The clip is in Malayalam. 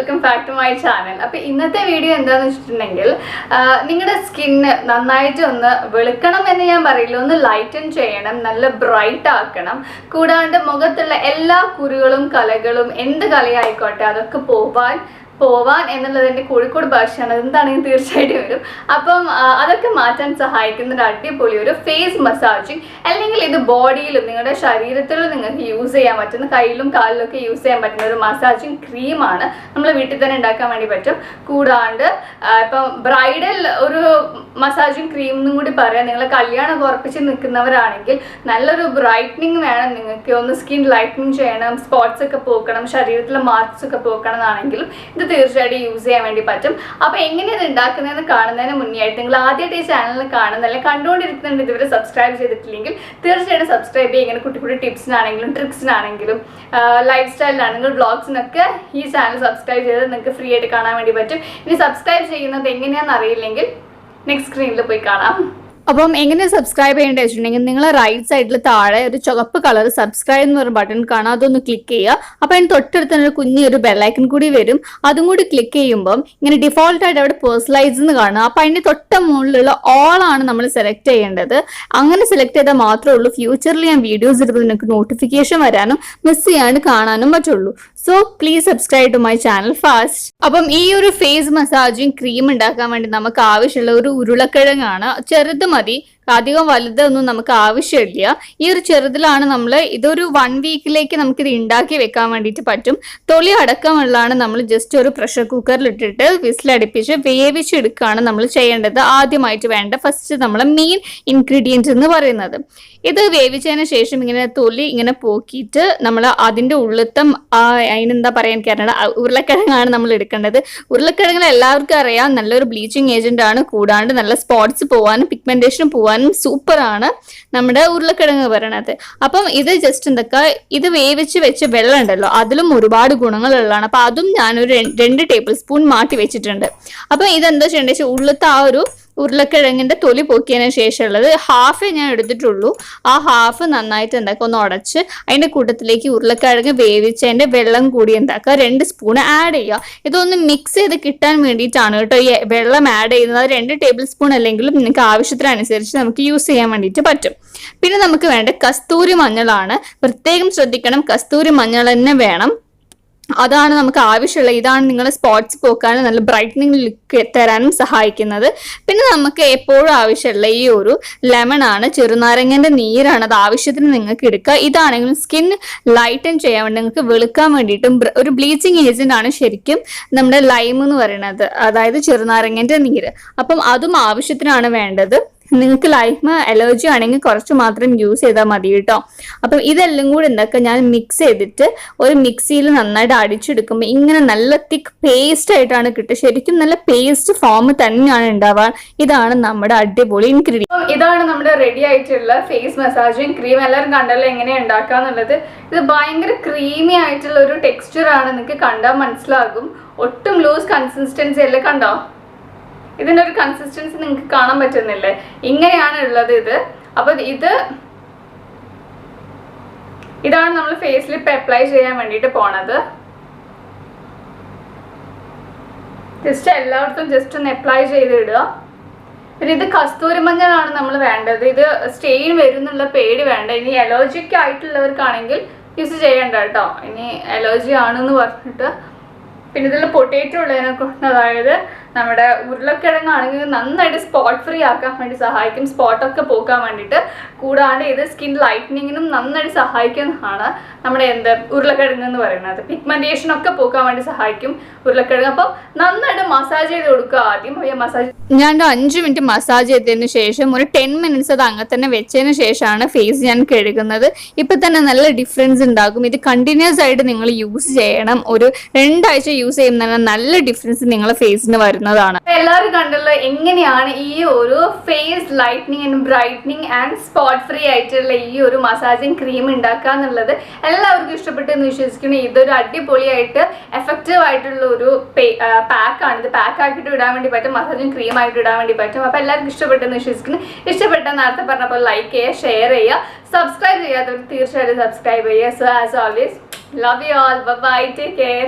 Welcome back to my channel. അപ്പോൾ ഇന്നത്തെ വീഡിയോ എന്താണെന്ന് വെച്ചിട്ടുണ്ടെങ്കിൽ നിങ്ങളുടെ സ്കിന്ന് നന്നായിട്ട് ഒന്ന് വെളുക്കണം എന്ന് ഞാൻ പറയില്ല, ഒന്ന് ലൈറ്റൻ ചെയ്യണം, നല്ല ബ്രൈറ്റ് ആക്കണം. കൂടാണ്ട് മുഖത്തുള്ള എല്ലാ കുരുകളും കലകളും എന്ത് കലയായിക്കോട്ടെ അതൊക്കെ പോവാൻ എന്നുള്ളതിൻ്റെ കോഴിക്കോട് ഭാഷയാണ്, എന്താണെങ്കിൽ തീർച്ചയായിട്ടും വരും. അപ്പം അതൊക്കെ മാറ്റാൻ സഹായിക്കുന്ന ഒരു അടിപൊളി ഒരു ഫേസ് മസാജിങ്, അല്ലെങ്കിൽ ഇത് ബോഡിയിലും നിങ്ങളുടെ ശരീരത്തിലും നിങ്ങൾക്ക് യൂസ് ചെയ്യാൻ പറ്റുന്ന, കയ്യിലും കാലിലൊക്കെ യൂസ് ചെയ്യാൻ പറ്റുന്ന ഒരു മസാജിങ് ക്രീമാണ്. നമ്മൾ വീട്ടിൽ തന്നെ ഉണ്ടാക്കാൻ വേണ്ടി പറ്റും. കൂടാണ്ട് ഇപ്പം ബ്രൈഡൽ ഒരു മസാജിങ് ക്രീം എന്നും കൂടി പറയാം. നിങ്ങൾ കല്യാണം ഉറപ്പിച്ച് നിൽക്കുന്നവരാണെങ്കിൽ നല്ലൊരു ബ്രൈറ്റനിങ് വേണം നിങ്ങൾക്ക്, ഒന്ന് സ്കിൻ ലൈറ്റനിങ് ചെയ്യണം, സ്പോട്ട്സ് ഒക്കെ പോക്കണം, ശരീരത്തിലെ മാർക്സ് ഒക്കെ പോക്കണം എന്നാണെങ്കിലും ഇത് തീർച്ചയായിട്ടും യൂസ് ചെയ്യാൻ വേണ്ടി പറ്റും. അപ്പോൾ എങ്ങനെയാണ് ഉണ്ടാക്കുന്നതെന്ന് കാണുന്നതിന് മുന്നേ ആയിട്ട് നിങ്ങൾ ആദ്യമായിട്ട് ഈ ചാനലിൽ കാണുന്ന അല്ലെങ്കിൽ കണ്ടുകൊണ്ടിരിക്കുന്നുണ്ട് ഇതുവരെ സബ്സ്ക്രൈബ് ചെയ്തിട്ടില്ലെങ്കിൽ തീർച്ചയായിട്ടും സബ്സ്ക്രൈബ് ചെയ്യുക. ഇങ്ങനെ കുട്ടി കുട്ടി ടിപ്സിനാണെങ്കിലും ട്രിക്സിനാണെങ്കിലും ലൈഫ് സ്റ്റൈലിനാണെങ്കിലും വ്ളോഗ്സിനൊക്കെ ഈ ചാനൽ സബ്സ്ക്രൈബ് ചെയ്ത് നിങ്ങൾക്ക് ഫ്രീ ആയിട്ട് കാണാൻ വേണ്ടി പറ്റും. ഇനി സബ്സ്ക്രൈബ് ചെയ്യുന്നത് എങ്ങനെയാണെന്ന് അറിയില്ലെങ്കിൽ നെക്സ്റ്റ് സ്ക്രീനിൽ പോയി കാണാം. അപ്പം എങ്ങനെ സബ്സ്ക്രൈബ് ചെയ്യേണ്ടത് വെച്ചിട്ടുണ്ടെങ്കിൽ നിങ്ങൾ റൈറ്റ് സൈഡിൽ താഴെ ഒരു ചുവപ്പ് കളർ സബ്സ്ക്രൈബ് എന്ന് പറഞ്ഞ ബട്ടൺ കാണാം, അതൊന്ന് ക്ലിക്ക് ചെയ്യുക. അപ്പം അതിന് തൊട്ടടുത്ത് തന്നെ ഒരു കുഞ്ഞൊരു ബെല്ലൈക്കൺ കൂടി വരും, അതും കൂടി ക്ലിക്ക് ചെയ്യുമ്പം ഇങ്ങനെ ഡിഫോൾട്ടായിട്ട് അവിടെ പേഴ്സണലൈസ് എന്ന് കാണുക. അപ്പം അതിൻ്റെ തൊട്ട മുകളിലുള്ള ഓൾ ആണ് നമ്മൾ സെലക്ട് ചെയ്യേണ്ടത്. അങ്ങനെ സെലക്ട് ചെയ്താൽ മാത്രമേ ഉള്ളൂ ഫ്യൂച്ചറിൽ ഞാൻ വീഡിയോസ് ഇടുമ്പോൾ നിങ്ങൾക്ക് നോട്ടിഫിക്കേഷൻ വരാനും മിസ് ചെയ്യാണ്ട് കാണാനും പറ്റുള്ളൂ. So please subscribe to my channel fast. അപ്പം ഈ ഒരു ഫേസ് മസാജിങ് ക്രീം ഉണ്ടാക്കാൻ വേണ്ടി നമുക്ക് ആവശ്യമുള്ള ഒരു ഉരുളക്കിഴങ്ങാണ്. ചെറുത് മതി, അധികം വലുതൊന്നും നമുക്ക് ആവശ്യമില്ല. ഈ ഒരു ചെറുതിലാണ് നമ്മൾ ഇതൊരു 1 വീക്കിലേക്ക് നമുക്കിത് ഉണ്ടാക്കി വെക്കാൻ വേണ്ടിയിട്ട് പറ്റും. തൊലി അടക്കമുള്ളതാണ് നമ്മൾ ജസ്റ്റ് ഒരു പ്രഷർ കുക്കറിൽ ഇട്ടിട്ട് വിസിലടിപ്പിച്ച് വേവിച്ചെടുക്കുകയാണ് നമ്മൾ ചെയ്യേണ്ടത്. ആദ്യമായിട്ട് വേണ്ട ഫസ്റ്റ് നമ്മളെ മെയിൻ ഇൻഗ്രീഡിയൻറ്റ് എന്ന് പറയുന്നത്. ഇത് വേവിച്ചതിന് ശേഷം ഇങ്ങനെ തൊലി ഇങ്ങനെ പോക്കിയിട്ട് നമ്മൾ അതിൻ്റെ ഉള്ളിലത്തെ അതിനെന്താ പറയാൻ കാരണം ഉരുളക്കിഴങ്ങാണ് നമ്മൾ എടുക്കേണ്ടത്. ഉരുളക്കിഴങ്ങിൽ എല്ലാവർക്കും അറിയാം നല്ലൊരു ബ്ലീച്ചിങ് ഏജന്റ് ആണ്. കൂടാണ്ട് നല്ല സ്പോട്ട്സ് പോവാനും പിഗ്മെന്റേഷൻ പോവാനും സൂപ്പറാണ് നമ്മുടെ ഉരുളക്കിഴങ്ങ് പറയണത്. അപ്പം ഇത് ജസ്റ്റ് എന്തൊക്കെ ഇത് വേവിച്ച് വെച്ച വെള്ളം ഉണ്ടല്ലോ അതിലും ഒരുപാട് ഗുണങ്ങളുള്ളതാണ്. അപ്പം അതും ഞാനൊരു 2 ടേബിൾ സ്പൂൺ മാറ്റി വെച്ചിട്ടുണ്ട്. അപ്പം ഇതെന്താ ചെയ്യേണ്ടത് വെച്ചാൽ ഉള്ളിലത്തെ ആ ഒരു ഉരുളക്കിഴങ്ങിന്റെ തൊലി പൊക്കിയതിന് ശേഷമുള്ളത് ഹാഫേ ഞാൻ എടുത്തിട്ടുള്ളൂ. ആ ഹാഫ് നന്നായിട്ട് എന്താക്കുക ഒന്ന് ഉടച്ച് അതിന്റെ കൂട്ടത്തിലേക്ക് ഉരുളക്കിഴങ്ങ് വേവിച്ചതിന്റെ വെള്ളം കൂടി എന്താക്കുക 2 സ്പൂൺ ആഡ് ചെയ്യുക. ഇതൊന്ന് മിക്സ് ചെയ്ത് കിട്ടാൻ വേണ്ടിയിട്ടാണ് കേട്ടോ ഈ വെള്ളം ആഡ് ചെയ്യുന്നത്. 2 ടേബിൾ സ്പൂൺ അല്ലെങ്കിലും നിങ്ങൾക്ക് ആവശ്യത്തിനനുസരിച്ച് നമുക്ക് യൂസ് ചെയ്യാൻ വേണ്ടിയിട്ട് പറ്റും. പിന്നെ നമുക്ക് വേണ്ട കസ്തൂരി മഞ്ഞളാണ്. പ്രത്യേകം ശ്രദ്ധിക്കണം, കസ്തൂരി മഞ്ഞൾ തന്നെ വേണം. അതാണ് നമുക്ക് ആവശ്യമുള്ളത്. ഇതാണ് നിങ്ങളെ സ്പോട്ട്സ് പോക്കാനും നല്ല ബ്രൈറ്റനിങ് ലുക്ക് തരാനും സഹായിക്കുന്നത്. പിന്നെ നമുക്ക് എപ്പോഴും ആവശ്യമുള്ള ഈ ഒരു ലെമൺ ആണ്, ചെറുനാരങ്ങന്റെ നീരാണ്. അത് ആവശ്യത്തിന് നിങ്ങൾക്ക് എടുക്കുക. ഇതാണെങ്കിലും സ്കിൻ ലൈറ്റൻ ചെയ്യാൻ വേണ്ടി നിങ്ങൾക്ക് വെളുക്കാൻ വേണ്ടിയിട്ടും ഒരു ബ്ലീച്ചിങ് ഏജന്റ് ആണ് ശരിക്കും നമ്മുടെ ലൈം എന്ന് പറയുന്നത്, അതായത് ചെറുനാരങ്ങന്റെ നീര്. അപ്പം അതും ആവശ്യത്തിനാണ് വേണ്ടത്. നിങ്ങൾക്ക് ലൈം അലർജി ആണെങ്കിൽ കുറച്ച് മാത്രം യൂസ് ചെയ്താൽ മതി കേട്ടോ. അപ്പം ഇതെല്ലാം കൂടി എന്താക്കുക ഞാൻ മിക്സ് ചെയ്തിട്ട് ഒരു മിക്സിയിൽ നന്നായിട്ട് അടിച്ചെടുക്കുമ്പോൾ ഇങ്ങനെ നല്ല തിക്ക് പേസ്റ്റ് ആയിട്ടാണ് കിട്ടുക. ശരിക്കും നല്ല പേസ്റ്റ് ഫോം തന്നെയാണ് ഉണ്ടാവാൻ. ഇതാണ് നമ്മുടെ അടിപൊളി ഇൻഗ്രീഡിയൻറ്റ്. ഇതാണ് നമ്മുടെ റെഡി ആയിട്ടുള്ള ഫേസ് മസാജിങ് ക്രീം. എല്ലാവരും കണ്ടല്ലോ എങ്ങനെയാണ് ഉണ്ടാക്കാന്നുള്ളത്. ഇത് ഭയങ്കര ക്രീമി ആയിട്ടുള്ള ഒരു ടെക്സ്ചർ ആണ്, നിങ്ങൾക്ക് കണ്ടാൽ മനസ്സിലാകും. ഒട്ടും ലൂസ് കൺസിസ്റ്റൻസി അല്ലേ, കണ്ടോ? ഇതിൻ്റെ ഒരു കൺസിസ്റ്റൻസി നിങ്ങൾക്ക് കാണാൻ പറ്റുന്നില്ലേ? ഇങ്ങനെയാണ് ഉള്ളത് ഇത്. അപ്പൊ ഇതാണ് നമ്മൾ ഫേസിൽ ഇപ്പം അപ്ലൈ ചെയ്യാൻ വേണ്ടിയിട്ട് പോണത്. ജസ്റ്റ് എല്ലായിടത്തും ജസ്റ്റ് ഒന്ന് അപ്ലൈ ചെയ്തിടുക. പിന്നെ ഇത് കസ്തൂരി മഞ്ഞളാണ് നമ്മൾ വേണ്ടത്. ഇത് സ്റ്റെയിൻ വരുന്നുള്ള പേടി വേണ്ട. ഇനി അലർജിക്ക് ആയിട്ടുള്ളവർക്കാണെങ്കിൽ യൂസ് ചെയ്യണ്ട കേട്ടോ. ഇനി അലർജി ആണെന്ന് പറഞ്ഞിട്ട്. പിന്നെ ഇതിൽ പൊട്ടേറ്റോ ഉള്ളതിനെ കൊണ്ട്, അതായത് നമ്മുടെ ഉരുളക്കിഴങ്ങാണെങ്കിൽ നന്നായിട്ട് സ്പോട്ട് ഫ്രീ ആക്കാൻ വേണ്ടി സഹായിക്കും, സ്പോട്ടൊക്കെ പോക്കാൻ വേണ്ടിയിട്ട്. കൂടാണ്ട് ഇത് സ്കിൻ ലൈറ്റനിങ്ങിനും നന്നായിട്ട് സഹായിക്കുന്നതാണ് നമ്മുടെ ഉരുളക്കിഴങ്ങ് എന്ന് പറയുന്നത്. പിഗ്മെന്റേഷൻ ഒക്കെ പോക്കാൻ വേണ്ടി സഹായിക്കും ഉരുളക്കിഴങ്ങ്. അപ്പം നന്നായിട്ട് മസാജ് ചെയ്ത് കൊടുക്കുക. ആദ്യം മസാജ് ഞാൻ 5 മിനിറ്റ് മസാജ് ചെയ്തതിന് ശേഷം ഒരു 10 മിനിറ്റ്സ് അത് അങ്ങനെ തന്നെ വെച്ചതിന് ശേഷമാണ് ഫേസ് ഞാൻ കഴുകുന്നത്. ഇപ്പം തന്നെ നല്ല ഡിഫറൻസ് ഉണ്ടാകും. ഇത് കണ്ടിന്യൂസ് ആയിട്ട് നിങ്ങൾ യൂസ് ചെയ്യണം. ഒരു 2 ആഴ്ച യൂസ് ചെയ്യുന്ന നല്ല ഡിഫറൻസ് നിങ്ങളുടെ ഫേസിന് വരുന്നതാണ്. എല്ലാവരും കണ്ടല്ലോ എങ്ങനെയാണ് ഈ ഒരു face lightening and brightening and spot free ആയിട്ടുള്ള ഈ ഒരു മസാജിങ് ക്രീം ഉണ്ടാക്കുക എന്നുള്ളത്. എല്ലാവർക്കും ഇഷ്ടപ്പെട്ടെന്ന് വിശ്വസിക്കുന്നു. ഇതൊരു അടിപൊളിയായിട്ട് എഫക്റ്റീവ് ആയിട്ടുള്ള ഒരു പാക്കാണ്. ഇത് പാക്ക് ആക്കിയിട്ട് ഇടാൻ വേണ്ടി പറ്റും, മസാജിങ് ക്രീം ആയിട്ട് ഇടാൻ വേണ്ടി പറ്റും. അപ്പോൾ എല്ലാവർക്കും ഇഷ്ടപ്പെട്ടെന്ന് വിശ്വസിക്കുന്നു. ഇഷ്ടപ്പെട്ട നേരത്തെ പറഞ്ഞപ്പോൾ ലൈക്ക് ചെയ്യുക, ഷെയർ ചെയ്യുക, സബ്സ്ക്രൈബ് ചെയ്യാത്തവർ തീർച്ചയായിട്ടും സബ്സ്ക്രൈബ് ചെയ്യുക. So as always, love you all. Bye, take care.